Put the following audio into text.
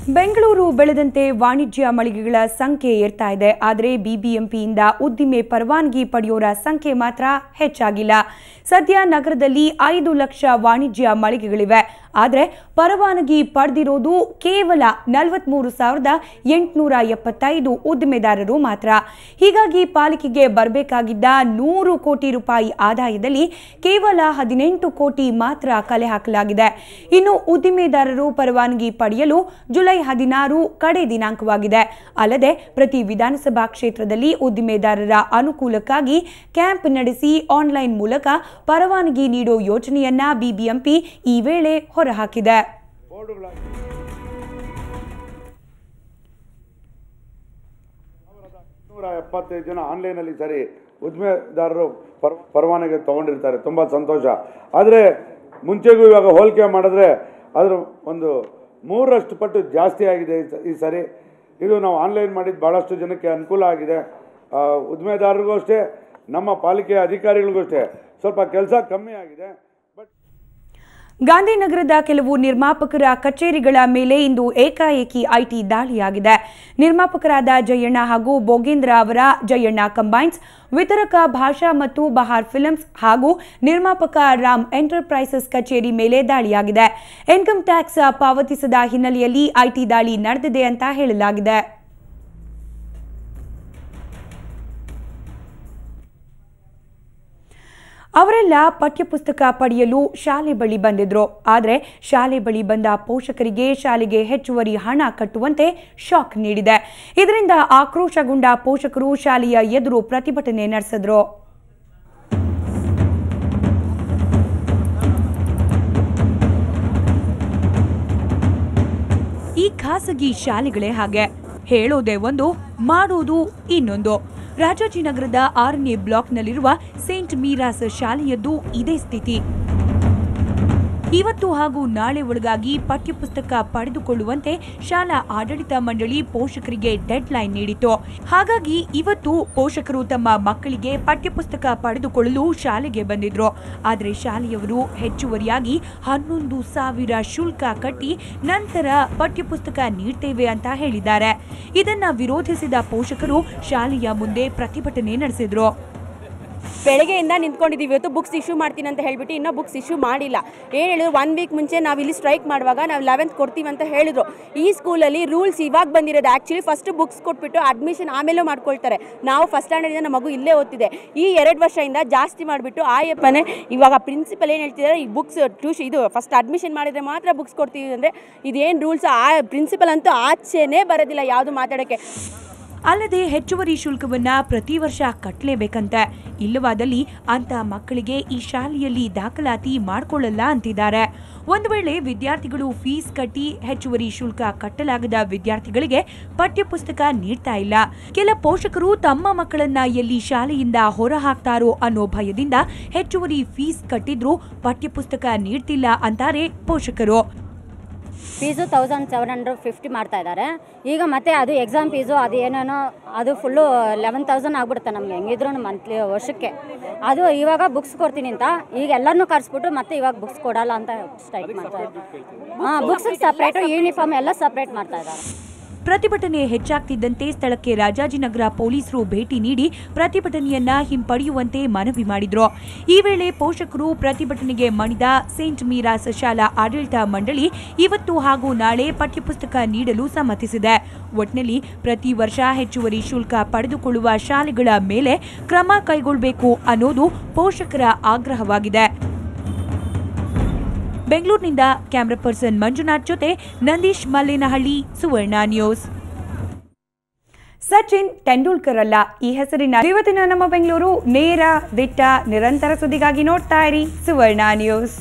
ಬೆಂಗಳೂರು ಬೆಳೆದಂತೆ ವಾಣಿಜ್ಯ ಮಳಿಗೆಗಳ ಸಂಖ್ಯೆ ಏರ್ತಾ ಇದೆ. ಆದರೆ ಬಿಬಿಎಂಪಿಯಿಂದ ಉದ್ದಿಮೆ ಪರವಾನಗಿ ಪಡೆಯೋರ ಸಂಖ್ಯೆ ಮಾತ್ರ ಹೆಚ್ಚಾಗಿಲ್ಲ. ಸದ್ಯ ನಗರದಲ್ಲಿ 5 ಲಕ್ಷ ವಾಣಿಜ್ಯ ಮಳಿಗೆಗಳಿವೆ. ಆದರೆ ಪರವಾನಗಿ ಪಡೆದಿರೋದು ಕೇವಲ 43,875 ಉದ್ದಿಮೆದಾರರು ಮಾತ್ರ. ಹೀಗಾಗಿ ಪಾಲಿಕೆಗೆ ಬರಬೇಕಾಗಿದ್ದ 100 ಕೋಟಿ ರೂಪಾಯಿ ಆದಾಯದಲ್ಲಿ ಕೇವಲ 18 ಕೋಟಿ ಮಾತ್ರ ಕಲೆ ಹಾಕಲಾಗಿದೆ. ಇನ್ನು ಉದ್ದಿಮೆದಾರರು ಪರವಾನಗಿ ಪಡೆಯಲು ಜುಲೈ 16 ಕಡೆ ದಿನಾಂಕವಾಗಿದೆ. ಅಲ್ಲದೆ ಪ್ರತಿ ವಿಧಾನಸಭಾ ಕ್ಷೇತ್ರದಲ್ಲಿ ಉದ್ದಿಮೆದಾರರ ಅನುಕೂಲಕ್ಕಾಗಿ ಕ್ಯಾಂಪ್ ನಡೆಸಿ ಆನ್ಲೈನ್ ಮೂಲಕ ಪರವಾನಗಿ ನೀಡೋ ಯೋಜನೆಯನ್ನ ಬಿಬಿಎಂಪಿ ಈ ವೇಳೆ ಹೊರಹಾಕಿದೆ. 175 ಜನ ಆನ್ಲೈನ್ ಅಲ್ಲಿ ಸರಿ ಉದ್ದಿಮೆದಾರರು ಪರವಾನಗಿ ತಗೊಂಡಿರ್ತಾರೆ. ತುಂಬಾ ಸಂತೋಷ. ಆದರೆ ಮುಂಚೆಗೂ ಇವಾಗ ಹೋಲಿಕೆ ಮಾಡಿದ್ರೆ ಅದರ ಒಂದು 3ರಷ್ಟು ಪಟ್ಟು ಜಾಸ್ತಿ ಆಗಿದೆ ಈ ಸರಿ. ಇದು ನಾವು ಆನ್ಲೈನ್ ಮಾಡಿದ್ದು ಭಾಳಷ್ಟು ಜನಕ್ಕೆ ಅನುಕೂಲ ಆಗಿದೆ. ಉದ್ದಿಮೆದಾರರಿಗೂ ಅಷ್ಟೇ, ನಮ್ಮ ಪಾಲಿಕೆ ಅಧಿಕಾರಿಗಳಿಗೂ ಅಷ್ಟೇ ಸ್ವಲ್ಪ ಕೆಲಸ ಕಮ್ಮಿ ಆಗಿದೆ. ಗಾಂಧಿನಗರದ ಕೆಲವು ನಿರ್ಮಾಪಕರ ಕಚೇರಿಗಳ ಮೇಲೆ ಇಂದು ಏಕಾಏಕಿ ಐಟಿ ದಾಳಿಯಾಗಿದೆ. ನಿರ್ಮಾಪಕರಾದ ಜಯಣ್ಣ ಹಾಗೂ ಭೋಗೇಂದ್ರ ಅವರ ಜಯಣ್ಣ ಕಂಬೈನ್ಸ್, ವಿತರಕ ಭಾಷಾ ಮತ್ತು ಬಹಾರ್ ಫಿಲ್ಮ್ಸ್ ಹಾಗೂ ನಿರ್ಮಾಪಕ ರಾಮ್ ಎಂಟರ್ಪ್ರೈಸಸ್ ಕಚೇರಿ ಮೇಲೆ ದಾಳಿಯಾಗಿದೆ. ಇನ್ಕಮ್ ಟ್ಯಾಕ್ಸ್ ಪಾವತಿಸದ ಹಿನ್ನೆಲೆಯಲ್ಲಿ ಐಟಿ ದಾಳಿ ನಡೆದಿದೆ ಅಂತ ಹೇಳಲಾಗಿದೆ. ಅವರೆಲ್ಲ ಪಠ್ಯಪುಸ್ತಕ ಪಡೆಯಲು ಶಾಲೆ ಬಳಿ ಬಂದಿದ್ರು. ಆದರೆ ಶಾಲೆ ಬಳಿ ಬಂದ ಪೋಷಕರಿಗೆ ಶಾಲೆಗೆ ಹೆಚ್ಚುವರಿ ಹಣ ಕಟ್ಟುವಂತೆ ಶಾಕ್ ನೀಡಿದೆ. ಇದರಿಂದ ಆಕ್ರೋಶಗೊಂಡ ಪೋಷಕರು ಶಾಲೆಯ ಎದುರು ಪ್ರತಿಭಟನೆ ನಡೆಸಿದ್ರು. ಈ ಖಾಸಗಿ ಶಾಲೆಗಳೇ ಹಾಗೆ, ಹೇಳೋದೇ ಒಂದು, ಮಾಡೋದು ಇನ್ನೊಂದು. ರಾಜಾಜಿನಗರದ 6ನೇ ಬ್ಲಾಕ್ನಲ್ಲಿರುವ ಸೇಂಟ್ ಮೀರಾಸ್ ಶಾಲೆಯದ್ದು ಇದೇ ಸ್ಥಿತಿ. ಇವತ್ತು ಹಾಗೂ ನಾಳೆ ಒಳಗಾಗಿ ಪಠ್ಯಪುಸ್ತಕ ಪಡೆದುಕೊಳ್ಳುವಂತೆ ಶಾಲಾ ಆಡಳಿತ ಮಂಡಳಿ ಪೋಷಕರಿಗೆ ಡೆಡ್ ಲೈನ್ ನೀಡಿತು. ಹಾಗಾಗಿ ಇವತ್ತು ಪೋಷಕರು ತಮ್ಮ ಮಕ್ಕಳಿಗೆ ಪಠ್ಯಪುಸ್ತಕ ಪಡೆದುಕೊಳ್ಳಲು ಶಾಲೆಗೆ ಬಂದಿದ್ರು. ಆದರೆ ಶಾಲೆಯವರು ಹೆಚ್ಚುವರಿಯಾಗಿ 11,000 ಶುಲ್ಕ ಕಟ್ಟಿ ನಂತರ ಪಠ್ಯಪುಸ್ತಕ ನೀಡ್ತೇವೆ ಅಂತ ಹೇಳಿದ್ದಾರೆ. ಇದನ್ನ ವಿರೋಧಿಸಿದ ಪೋಷಕರು ಶಾಲೆಯ ಮುಂದೆ ಪ್ರತಿಭಟನೆ ನಡೆಸಿದ್ರು. ಬೆಳಗ್ಗೆಯಿಂದ ನಿಂತ್ಕೊಂಡಿದ್ದೀವಿ. ಇವತ್ತು ಬುಕ್ಸ್ ಇಶ್ಯೂ ಮಾಡ್ತೀನಿ ಅಂತ ಹೇಳಿಬಿಟ್ಟು ಇನ್ನೂ ಬುಕ್ಸ್ ಇಶ್ಯೂ ಮಾಡಿಲ್ಲ. ಏನು ಹೇಳಿದ್ರು, 1 ವೀಕ್ ಮುಂಚೆ ನಾವು ಇಲ್ಲಿ ಸ್ಟ್ರೈಕ್ ಮಾಡುವಾಗ ನಾವು 11th ಕೊಡ್ತೀವಿ ಅಂತ ಹೇಳಿದ್ರು. ಈ ಸ್ಕೂಲಲ್ಲಿ ರೂಲ್ಸ್ ಇವಾಗ ಬಂದಿರೋದು. ಆ್ಯಕ್ಚುಲಿ ಫಸ್ಟ್ ಬುಕ್ಸ್ ಕೊಟ್ಬಿಟ್ಟು ಅಡ್ಮಿಷನ್ ಆಮೇಲೆ ಮಾಡ್ಕೊಳ್ತಾರೆ. ನಾವು ಫಸ್ಟ್ ಸ್ಟ್ಯಾಂಡರ್ಡಿಂದ ನಮ್ಮ ಮಗು ಇಲ್ಲೇ ಓದ್ತಿದೆ. ಈ 2 ವರ್ಷದಿಂದ ಜಾಸ್ತಿ ಮಾಡಿಬಿಟ್ಟು ಆಯಪ್ಪನೇ ಇವಾಗ ಪ್ರಿನ್ಸಿಪಲ್ ಏನು ಹೇಳ್ತಿದ್ದಾರೆ, ಈ ಬುಕ್ಸ್ ಇದು ಫಸ್ಟ್ ಅಡ್ಮಿಷನ್ ಮಾಡಿದರೆ ಮಾತ್ರ ಬುಕ್ಸ್ ಕೊಡ್ತೀವಿ ಅಂದರೆ ಇದೇನು ರೂಲ್ಸ್? ಆ ಪ್ರಿನ್ಸಿಪಲ್ ಅಂತೂ ಆಚೆನೇ ಬರೋದಿಲ್ಲ ಯಾವುದು ಮಾತಾಡೋಕ್ಕೆ. ಅಲ್ಲದೆ ಹೆಚ್ಚುವರಿ ಶುಲ್ಕವನ್ನ ಪ್ರತಿ ವರ್ಷ ಕಟ್ಟಲೇಬೇಕಂತೆ. ಇಲ್ಲವಾದಲ್ಲಿ ಅಂತ ಮಕ್ಕಳಿಗೆ ಈ ಶಾಲೆಯಲ್ಲಿ ದಾಖಲಾತಿ ಮಾಡಿಕೊಳ್ಳಲ್ಲ ಅಂತಿದ್ದಾರೆ. ಒಂದು ವೇಳೆ ವಿದ್ಯಾರ್ಥಿಗಳು ಫೀಸ್ ಕಟ್ಟಿ ಹೆಚ್ಚುವರಿ ಶುಲ್ಕ ಕಟ್ಟಲಾಗದ ವಿದ್ಯಾರ್ಥಿಗಳಿಗೆ ಪಠ್ಯಪುಸ್ತಕ ನೀಡ್ತಾ ಇಲ್ಲ. ಕೆಲ ಪೋಷಕರು ತಮ್ಮ ಮಕ್ಕಳನ್ನ ಎಲ್ಲಿ ಶಾಲೆಯಿಂದ ಹೊರ ಹಾಕ್ತಾರೋ ಅನ್ನೋ ಭಯದಿಂದ ಹೆಚ್ಚುವರಿ ಫೀಸ್ ಕಟ್ಟಿದ್ರೂ ಪಠ್ಯಪುಸ್ತಕ ನೀಡ್ತಿಲ್ಲ ಅಂತಾರೆ ಪೋಷಕರು. ಫೀಸು 1,750 ಮಾಡ್ತಾ ಇದ್ದಾರೆ. ಈಗ ಮತ್ತೆ ಅದು ಎಕ್ಸಾಮ್ ಫೀಸು ಅದು ಏನೇನೋ ಅದು ಫುಲ್ಲು 11,000 ಆಗ್ಬಿಡುತ್ತೆ ನಮಗೆ ಹೆಂಗಿದ್ರು ಮಂತ್ಲಿ ವರ್ಷಕ್ಕೆ. ಅದು ಇವಾಗ ಬುಕ್ಸ್ ಕೊಡ್ತೀನಿ ಅಂತ ಈಗ ಎಲ್ಲರನ್ನೂ ಕರೆಸ್ಬಿಟ್ಟು ಮತ್ತೆ ಇವಾಗ ಬುಕ್ಸ್ ಕೊಡಲ್ಲ ಅಂತ ಸ್ಟ್ರೈಕ್ ಮಾಡ್ತಾ ಇದ್ದಾರೆ. ಬುಕ್ಸ್ ಸಪ್ರೇಟು, ಯೂನಿಫಾರ್ಮ್ ಎಲ್ಲ ಸಪ್ರೇಟ್ ಮಾಡ್ತಾ ಇದ್ದಾರೆ. ಪ್ರತಿಭಟನೆ ಹೆಚ್ಚಾಗ್ತಿದ್ದಂತೆ ಸ್ಥಳಕ್ಕೆ ರಾಜಾಜಿನಗರ ಪೊಲೀಸರು ಭೇಟಿ ನೀಡಿ ಪ್ರತಿಭಟನೆಯನ್ನ ಹಿಂಪಡೆಯುವಂತೆ ಮನವಿ ಮಾಡಿದ್ರು. ಈ ವೇಳೆ ಪೋಷಕರು ಪ್ರತಿಭಟನೆಗೆ ಮಣಿದ ಸೇಂಟ್ ಮೀರಾಸ್ ಶಾಲಾ ಆಡಳಿತ ಮಂಡಳಿ ಇವತ್ತು ಹಾಗೂ ನಾಳೆ ಪಠ್ಯಪುಸ್ತಕ ನೀಡಲು ಸಮ್ಮತಿಸಿದೆ. ಒಟ್ನಲ್ಲಿ ಪ್ರತಿ ವರ್ಷ ಹೆಚ್ಚುವರಿ ಶುಲ್ಕ ಪಡೆದುಕೊಳ್ಳುವ ಶಾಲೆಗಳ ಮೇಲೆ ಕ್ರಮ ಕೈಗೊಳ್ಳಬೇಕು ಅನ್ನೋದು ಪೋಷಕರ ಆಗ್ರಹವಾಗಿದೆ. ಬೆಂಗಳೂರಿನಿಂದ ಕ್ಯಾಮರಾ ಪರ್ಸನ್ ಮಂಜುನಾಥ್ ಜೊತೆ ನಂದೀಶ್ ಮಲ್ಲೇನಹಳ್ಳಿ, ಸುವರ್ಣ ನ್ಯೂಸ್. ಸಚಿನ್ ತೆಂಡೂಲ್ಕರ್ ಅಲ್ಲ, ಈ ಹೆಸರಿನ ಇವತ್ತಿನ ನಮ್ಮ ಬೆಂಗಳೂರು ನೇರ, ದಿಟ್ಟ, ನಿರಂತರ ಸುದ್ದಿಗಾಗಿ ನೋಡ್ತಾ ಇರಿ ಸುವರ್ಣ ನ್ಯೂಸ್.